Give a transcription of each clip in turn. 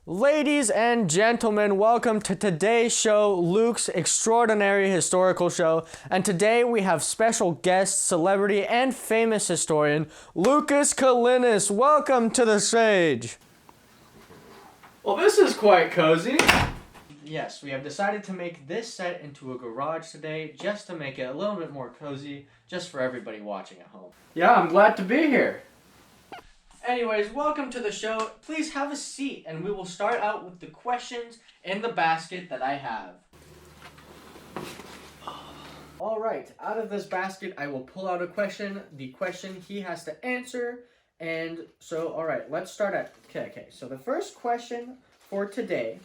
Ladies and gentlemen, welcome to today's show, Luke's Extraordinary Historical Show. And today we have special guest, celebrity, and famous historian, Lucas Colinus. Welcome to the stage. Well, this is quite cozy. Yes, we have decided to make this set into a garage today just to make it a little bit more cozy, just for everybody watching at home. Yeah, I'm glad to be here. Anyways, welcome to the show. Please have a seat, and we will start out with the questions in the basket that I have. Alright, out of this basket, I will pull out a question. The question he has to answer. And so, alright, let's start at... Okay, so the first question for today...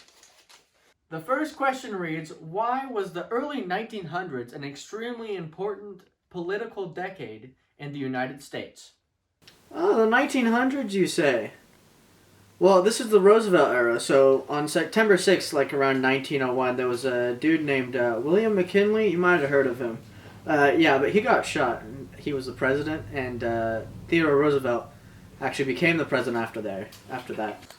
The first question reads, why was the early 1900s an extremely important political decade in the United States? Oh, the 1900s, you say? Well, this is the Roosevelt era, so on September 6th, like around 1901, there was a dude named William McKinley. You might have heard of him. Yeah, but he got shot. He was the president, and Theodore Roosevelt actually became the president after that.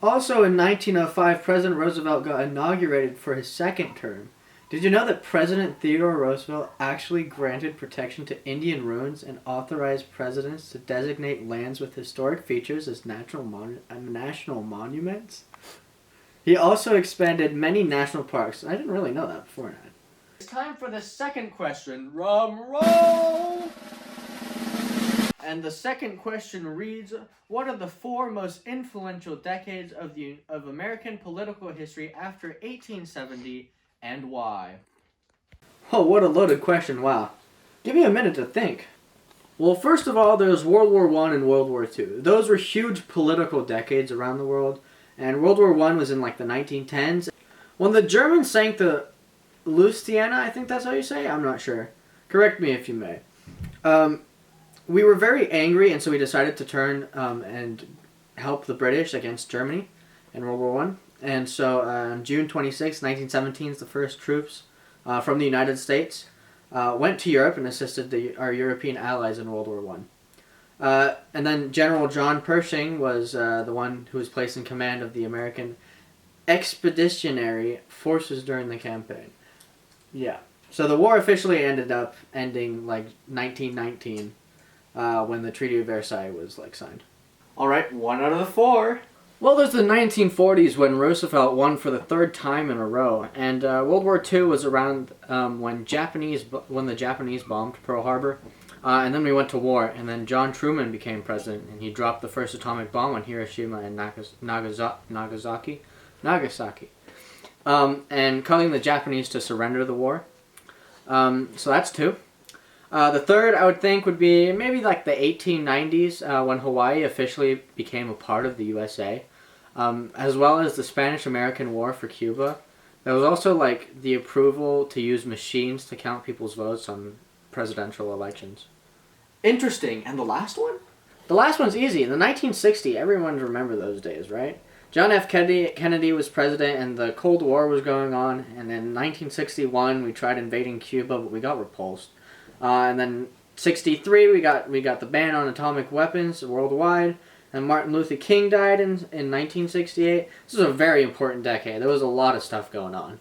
Also, in 1905, President Roosevelt got inaugurated for his second term. Did you know that President Theodore Roosevelt actually granted protection to Indian ruins and authorized presidents to designate lands with historic features as national monuments? He also expanded many national parks. I didn't really know that beforehand. It's time for the second question. Drum roll! And the second question reads, what are the four most influential decades of American political history after 1870 and why? Oh, what a loaded question, wow. Give me a minute to think. Well, first of all, there's World War I and World War II. Those were huge political decades around the world, and World War I was in like the 1910s. When the Germans sank the Louisiana, I think that's how you say it? I'm not sure. Correct me if you may. We were very angry, and so we decided to turn and help the British against Germany in World War I. And so on June 26, 1917, the first troops from the United States went to Europe and assisted our European allies in World War I. And then General John Pershing was the one who was placed in command of the American Expeditionary Forces during the campaign. Yeah. So the war officially ended up ending like 1919 when the Treaty of Versailles was like signed. All right, 1 out of the 4. Well, there's the 1940s when Roosevelt won for the third time in a row, and World War II was around when the Japanese bombed Pearl Harbor, and then we went to war, and then John Truman became president, and he dropped the first atomic bomb on Hiroshima and Nagasaki, and causing the Japanese to surrender the war. So that's 2. The third, I would think, would be maybe like the 1890s when Hawaii officially became a part of the USA. As well as the Spanish-American War for Cuba. There was also like the approval to use machines to count people's votes on presidential elections. Interesting. And the last one? The last one's easy. The 1960, everyone remember those days, right? John F. Kennedy was president and the Cold War was going on. And in 1961, we tried invading Cuba, but we got repulsed. And then 63, we got the ban on atomic weapons worldwide. And Martin Luther King died in 1968. This is a very important decade. There was a lot of stuff going on.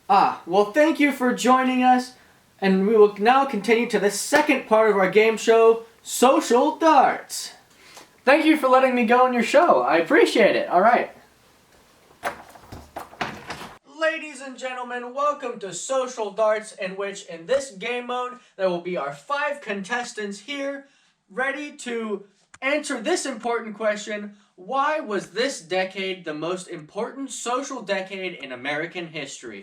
Well, thank you for joining us. And we will now continue to the second part of our game show, Social Darts. Thank you for letting me go on your show. I appreciate it. All right. Ladies and gentlemen, welcome to Social Darts, in which in this game mode, there will be our 5 contestants here, ready to answer this important question: why was this decade the most important social decade in American history?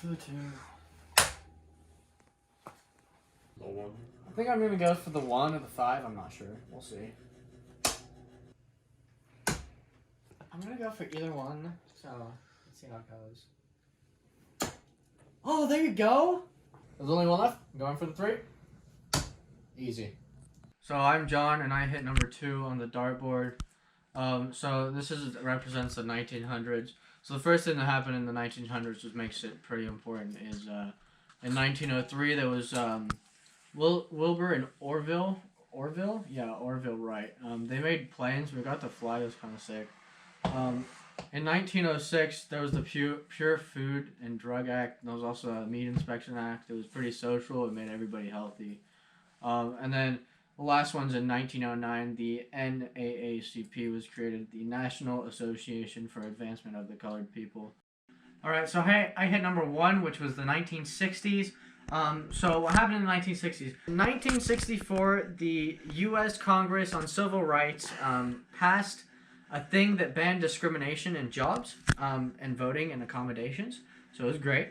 I think I'm going to go for the 1 or the 5. I'm not sure. We'll see. I'm going to go for either one. So, let's see how it goes. Oh, there you go! There's only 1 left. I'm going for the 3. Easy. So I'm John, and I hit number 2 on the dartboard. So this represents the 1900s. So the first thing that happened in the 1900s, which makes it pretty important, is in 1903 there was Wilbur and Orville Orville? Yeah, Orville, right. They made planes. We got to fly. It was kind of sick. In 1906, there was the Pure Food and Drug Act. There was also a Meat Inspection Act. It was pretty social. It made everybody healthy. And then the last one's in 1909. The NAACP was created, the National Association for Advancement of the Colored People. All right, so I hit number 1, which was the 1960s. So what happened in the 1960s? In 1964, the U.S. Congress on Civil Rights passed a thing that banned discrimination in jobs and voting and accommodations. So it was great.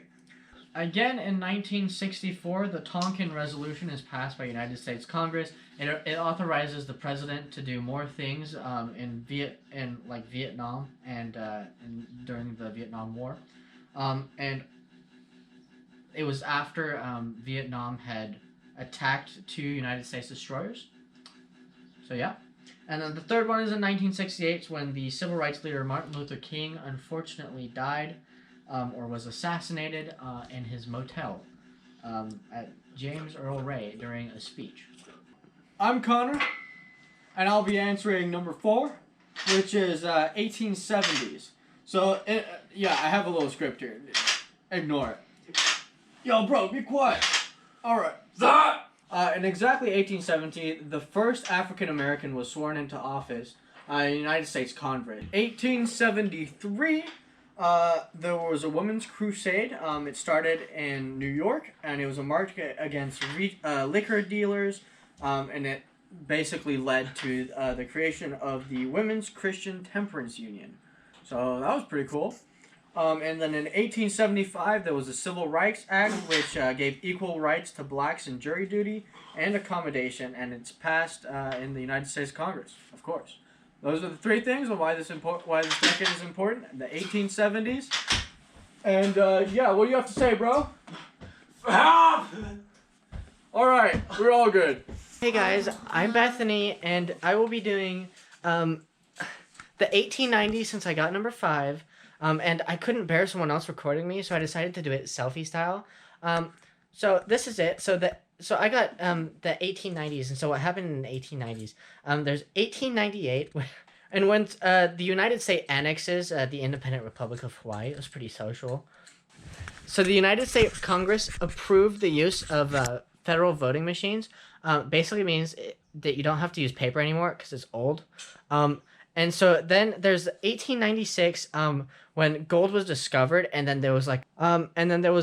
Again, in 1964, the Tonkin Resolution is passed by United States Congress. It authorizes the president to do more things in Vietnam and during the Vietnam War. And it was after Vietnam had attacked 2 United States destroyers. So yeah. And then the third one is in 1968 when the civil rights leader Martin Luther King unfortunately died or was assassinated in his motel at James Earl Ray during a speech. I'm Connor, and I'll be answering number 4, which is 1870s. So, yeah, I have a little script here. Ignore it. Yo, bro, be quiet. All right. In exactly 1870, the first African American was sworn into office in the United States Congress. 1873, there was a women's crusade. It started in New York, and it was a march against liquor dealers, and it basically led to the creation of the Women's Christian Temperance Union. So that was pretty cool. And then in 1875, there was the Civil Rights Act, which gave equal rights to blacks in jury duty and accommodation, and it's passed in the United States Congress, of course. Those are the 3 things of why this decade is important. The 1870s. And, yeah, what do you have to say, bro? All right, we're all good. Hey guys, I'm Bethany, and I will be doing the 1890s since I got number 5. And I couldn't bear someone else recording me, so I decided to do it selfie style. So this is it. So I got the 1890s, and so what happened in the 1890s? There's 1898, and when the United States annexes the independent Republic of Hawaii, it was pretty social. So the United States Congress approved the use of federal voting machines. Basically means that you don't have to use paper anymore because it's old. And so then there's 1896 when gold was discovered, and then there was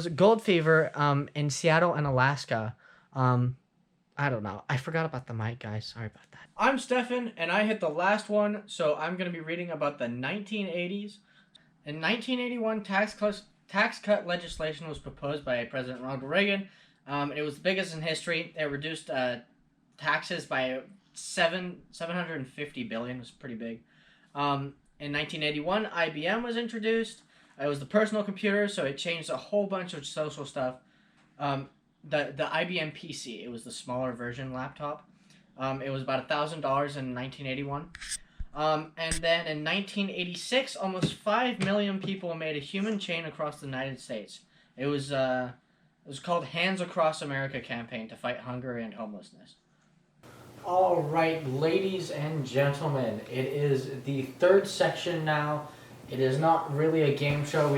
gold fever in Seattle and Alaska. I don't know. I forgot about the mic, guys. Sorry about that. I'm Stefan, and I hit the last one, so I'm going to be reading about the 1980s. In 1981, tax cut legislation was proposed by President Ronald Reagan. It was the biggest in history. It reduced taxes by $750 billion. It was pretty big. In 1981, IBM was introduced. It was the personal computer, so it changed a whole bunch of social stuff. The IBM PC, it was the smaller version laptop. It was about $1,000 in 1981. And then in 1986, almost 5 million people made a human chain across the United States. It was called Hands Across America campaign to fight hunger and homelessness. All right, ladies and gentlemen, it is the 3rd section now. It is not really a game show.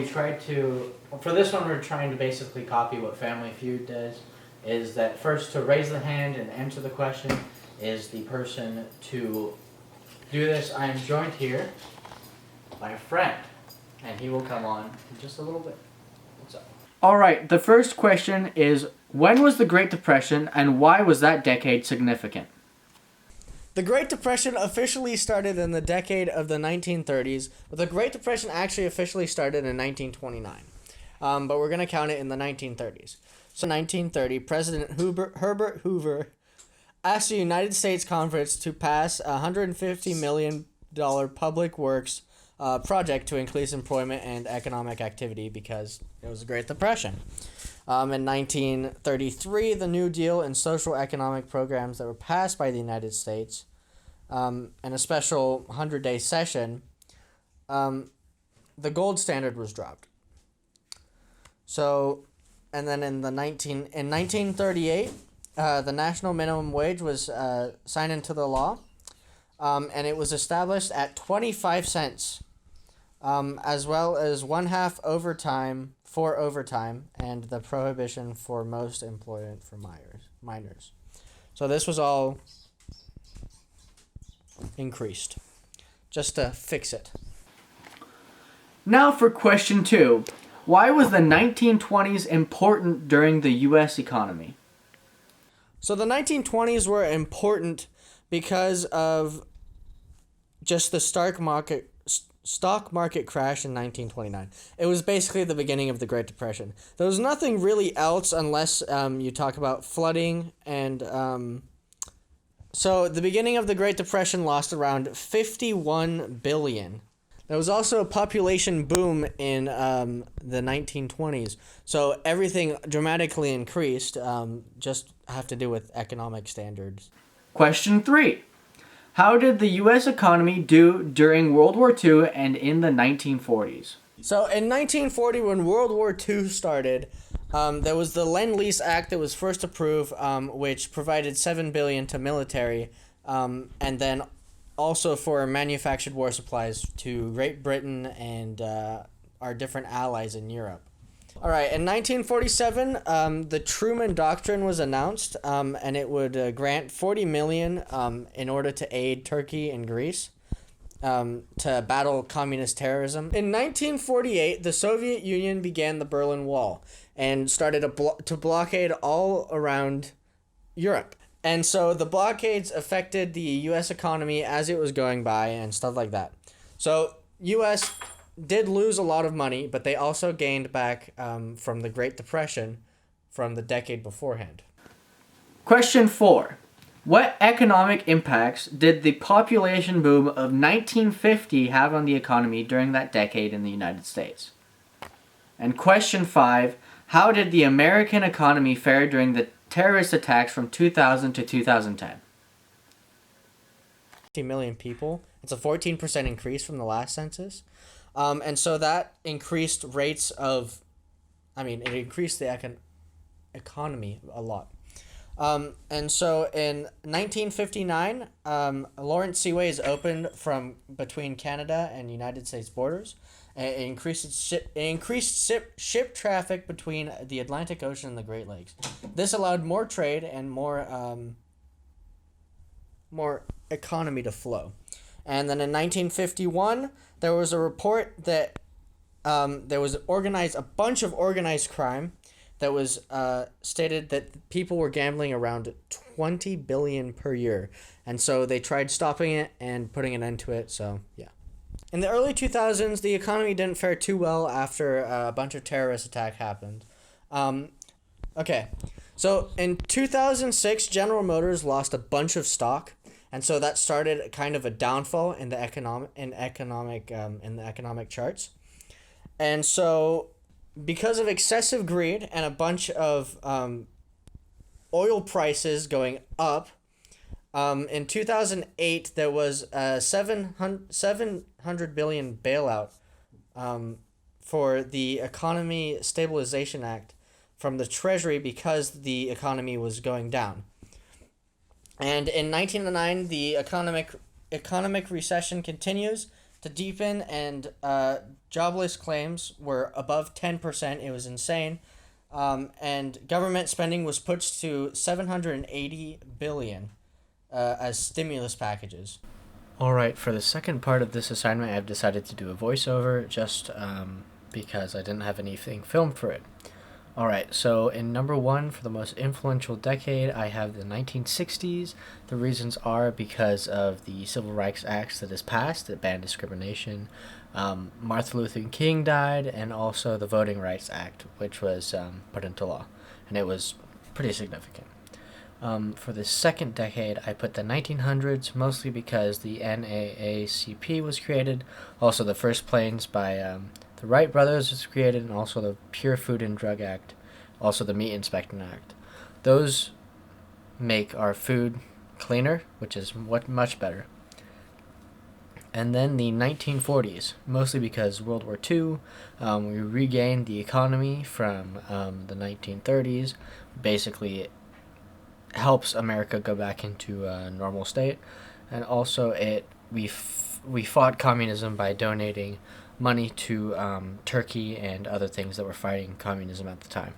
For this one, we're trying to basically copy what Family Feud does, is that first to raise the hand and answer the question is the person to do this. I am joined here by a friend, and he will come on in just a little bit. What's up? All right, the first question is, when was the Great Depression, and why was that decade significant? The Great Depression officially started in the decade of the 1930s, but the Great Depression actually officially started in 1929. But we're going to count it in the 1930s. So in 1930, President Herbert Hoover asked the United States Congress to pass a $150 million public works project to increase employment and economic activity because it was the Great Depression. In 1933, the New Deal and social economic programs that were passed by the United States, and a special 100-day session, the gold standard was dropped. So, and then in 1938, the national minimum wage was signed into the law, and it was established at 25 cents, as well as 1/2 overtime for overtime and the prohibition for most employment for minors. So this was all increased just to fix it. Now for question 2. Why was the 1920s important during the U.S. economy? So the 1920s were important because of just the stock market crash in 1929. It was basically the beginning of the Great Depression. There was nothing really else unless you talk about flooding and so the beginning of the Great Depression lost around 51 billion. There was also a population boom in the 1920s, so everything dramatically increased. Just have to do with economic standards. Question 3. How did the U.S. economy do during World War II and in the 1940s? So in 1940, when World War II started, there was the Lend-Lease Act that was first approved, which provided $7 billion to military, and then also for manufactured war supplies to Great Britain and our different allies in Europe. All right, in 1947, the Truman Doctrine was announced, and it would grant $40 million in order to aid Turkey and Greece to battle communist terrorism. In 1948, the Soviet Union began the Berlin Wall and started to blockade all around Europe. And so the blockades affected the U.S. economy as it was going by and stuff like that. So U.S. did lose a lot of money, but they also gained back from the Great Depression from the decade beforehand. Question 4. What economic impacts did the population boom of 1950 have on the economy during that decade in the United States? And question 5. How did the American economy fare during the terrorist attacks from 2000 to 2010? 50 million people. It's a 14% increase from the last census. And so that increased rates of, it increased the economy a lot. And so in 1959, Lawrence Seaway is opened from between Canada and United States borders. It increased ship traffic between the Atlantic Ocean and the Great Lakes. This allowed more trade and more economy to flow. And then in 1951, there was a report that there was a bunch of organized crime that was stated that people were gambling around $20 billion per year. And so they tried stopping it and putting an end to it. So, yeah. In the early 2000s, the economy didn't fare too well after a bunch of terrorist attack happened. Okay, so in 2006, General Motors lost a bunch of stock, and so that started kind of a downfall in the economic charts. And so, because of excessive greed and a bunch of oil prices going up, in 2008, there was a 700 billion bailout for the Economy Stabilization Act from the Treasury because the economy was going down. And in 1909, the economic recession continues to deepen, and jobless claims were above 10%. It was insane. And government spending was pushed to $780 billion. As stimulus packages. Alright, for the second part of this assignment, I've decided to do a voiceover just because I didn't have anything filmed for it. Alright, so in number 1, for the most influential decade, I have the 1960s. The reasons are because of the Civil Rights Acts that is passed that banned discrimination. Martin Luther King died, and also the Voting Rights Act, which was put into law, and it was pretty significant. For the second decade, I put the 1900s, mostly because the NAACP was created. Also, the first planes by the Wright brothers was created, and also the Pure Food and Drug Act, also the Meat Inspection Act. Those make our food cleaner, which is much better. And then the 1940s, mostly because World War II, we regained the economy from the 1930s. Basically, helps America go back into a normal state, and also we fought communism by donating money to Turkey and other things that were fighting communism at the time.